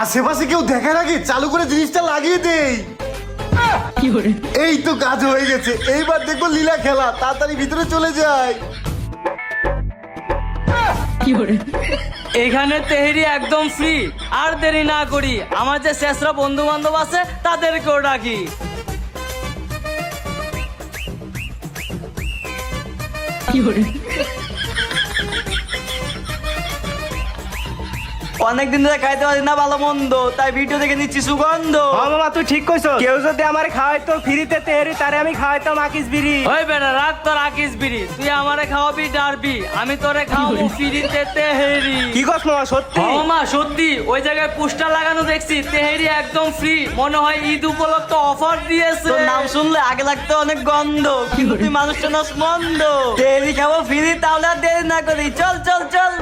আশেপাশে কেউ দেখার আগে চালু করে জিনিসটা লাগিয়ে দেই। এই তো কাজ হয়ে গেছে, এইবার দেখবো লীলা খেলা। তাড়াতাড়ি ভিতরে চলে যায়। এখানে তেহেরি একদম ফ্রি। আর দেরি না করি, আমার যে শেষরা বন্ধু বান্ধব আছে তাদেরকেও ডাকি। অনেকদিন ধরে খাইতে পারি না ভালো মন্দ, তাই ভিডিও দেখে নিচ্ছি সুগন্ধ। মামা তুই ঠিক কইছো, কেউ যদি আমার খাওয়াইতো ফ্রিতে তেহেরি, তারে আমি খাওয়াইতাম আকিস বিড়ি। ওই বেটা রাখ তোর আকিস বিড়ি, তুই আমারে খাওয়াবি ডারবি, আমি তোরে খাওয়াবো ফ্রিতে তেহেরি। কি কস মামা সত্যি? মামা সত্যি, ওই জায়গায় পোস্টার লাগানো দেখছি তেহেরি একদম ফ্রি। মনে হয় ঈদ উপলক্ষে অফার দিয়েছে। তোর নাম শুনলে আগে লাগতো অনেক গন্ধ, কিন্তু তুই মানুষটা নাস মন্দ। তেহেরি খাবো ফ্রি, তাহলে আর দেরি না করি, চল চল চল।